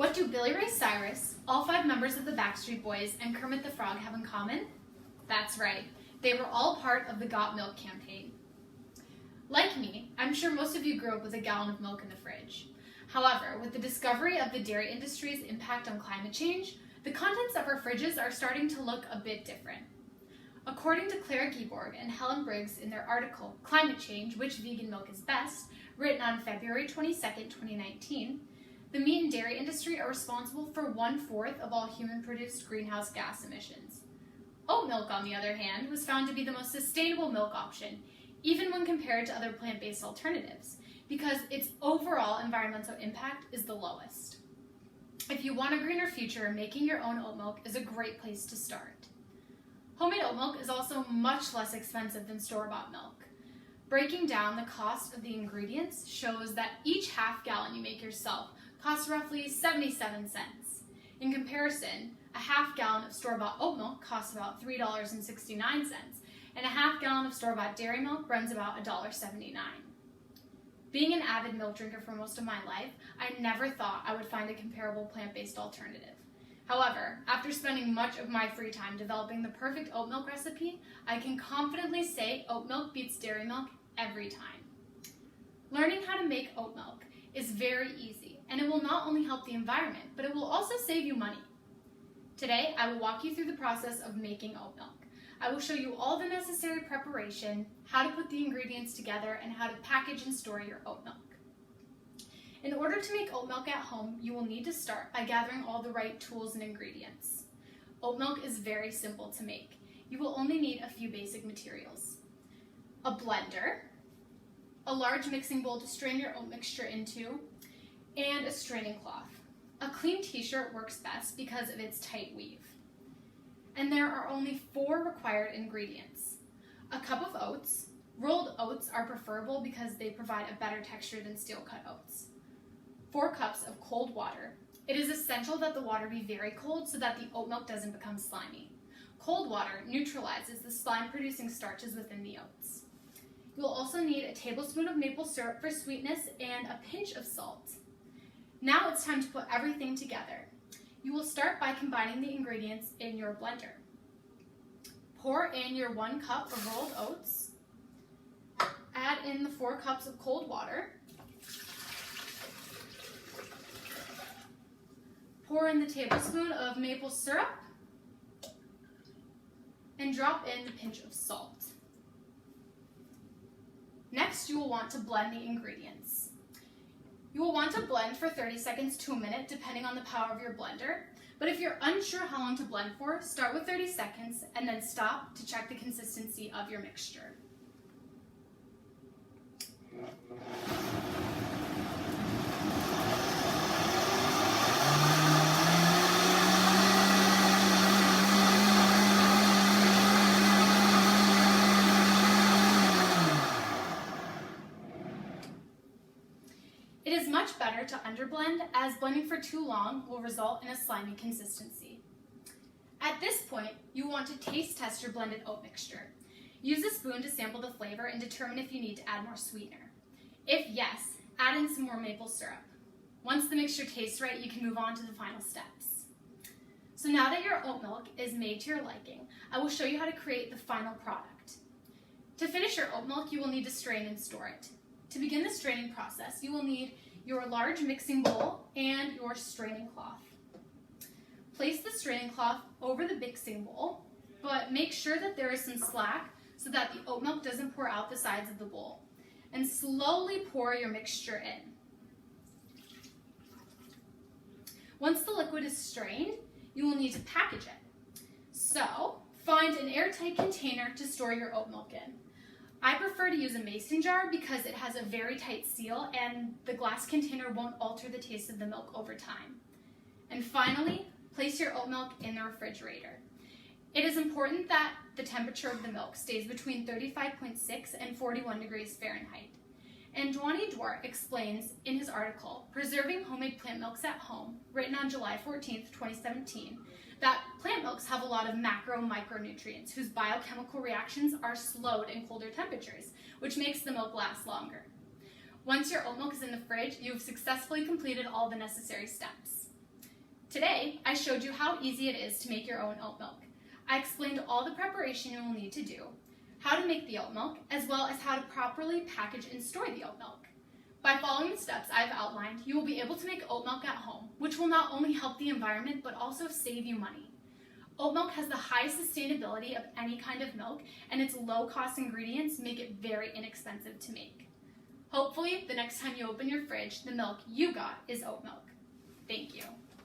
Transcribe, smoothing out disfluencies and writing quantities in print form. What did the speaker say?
What do Billy Ray Cyrus, all 5 members of the Backstreet Boys, and Kermit the Frog have in common? That's right, they were all part of the Got Milk campaign. Like me, I'm sure most of you grew up with a gallon of milk in the fridge. However, with the discovery of the dairy industry's impact on climate change, the contents of our fridges are starting to look a bit different. According to Claire Guiborg and Helen Briggs in their article, Climate Change, Which Vegan Milk is Best, written on February 22, 2019, the meat and dairy industry are responsible for 1/4 of all human-produced greenhouse gas emissions. Oat milk, on the other hand, was found to be the most sustainable milk option, even when compared to other plant-based alternatives, because its overall environmental impact is the lowest. If you want a greener future, making your own oat milk is a great place to start. Homemade oat milk is also much less expensive than store-bought milk. Breaking down the cost of the ingredients shows that each half gallon you make yourself costs roughly 77 cents. In comparison, a half gallon of store-bought oat milk costs about $3.69, and a half gallon of store-bought dairy milk runs about $1.79. Being an avid milk drinker for most of my life, I never thought I would find a comparable plant-based alternative. However, after spending much of my free time developing the perfect oat milk recipe, I can confidently say oat milk beats dairy milk every time. Learning how to make oat milk is very easy, and it will not only help the environment, but it will also save you money. Today, I will walk you through the process of making oat milk. I will show you all the necessary preparation, how to put the ingredients together, and how to package and store your oat milk. In order to make oat milk at home, you will need to start by gathering all the right tools and ingredients. Oat milk is very simple to make. You will only need a few basic materials: a blender, a large mixing bowl to strain your oat mixture into, and a straining cloth. A clean t-shirt works best because of its tight weave. And there are only 4 required ingredients: a cup of oats. Rolled oats are preferable because they provide a better texture than steel-cut oats. 4 cups of cold water. It is essential that the water be very cold so that the oat milk doesn't become slimy. Cold water neutralizes the slime-producing starches within the oats. You will also need a tablespoon of maple syrup for sweetness and a pinch of salt. Now it's time to put everything together. You will start by combining the ingredients in your blender. Pour in your 1 cup of rolled oats. Add in the 4 cups of cold water. Pour in the tablespoon of maple syrup and drop in the pinch of salt. Next, you will want to blend the ingredients. You will want to blend for 30 seconds to a minute depending on the power of your blender, but if you're unsure how long to blend for, start with 30 seconds and then stop to check the consistency of your mixture. It is much better to underblend, as blending for too long will result in a slimy consistency. At this point, you want to taste test your blended oat mixture. Use a spoon to sample the flavor and determine if you need to add more sweetener. If yes, add in some more maple syrup. Once the mixture tastes right, you can move on to the final steps. So now that your oat milk is made to your liking, I will show you how to create the final product. To finish your oat milk, you will need to strain and store it. To begin the straining process, you will need your large mixing bowl and your straining cloth. Place the straining cloth over the mixing bowl, but make sure that there is some slack so that the oat milk doesn't pour out the sides of the bowl. And slowly pour your mixture in. Once the liquid is strained, you will need to package it. So, find an airtight container to store your oat milk in. I prefer to use a mason jar because it has a very tight seal and the glass container won't alter the taste of the milk over time. And finally, place your oat milk in the refrigerator. It is important that the temperature of the milk stays between 35.6 and 41 degrees Fahrenheit. And Dwani Dwar explains in his article, Preserving Homemade Plant Milks at Home, written on July 14, 2017, that plant milks have a lot of macro-micronutrients whose biochemical reactions are slowed in colder temperatures, which makes the milk last longer. Once your oat milk is in the fridge, you have successfully completed all the necessary steps. Today, I showed you how easy it is to make your own oat milk. I explained all the preparation you will need to do, how to make the oat milk, as well as how to properly package and store the oat milk. By following the steps I've outlined, you will be able to make oat milk at home, which will not only help the environment, but also save you money. Oat milk has the highest sustainability of any kind of milk, and its low-cost ingredients make it very inexpensive to make. Hopefully, the next time you open your fridge, the milk you got is oat milk. Thank you.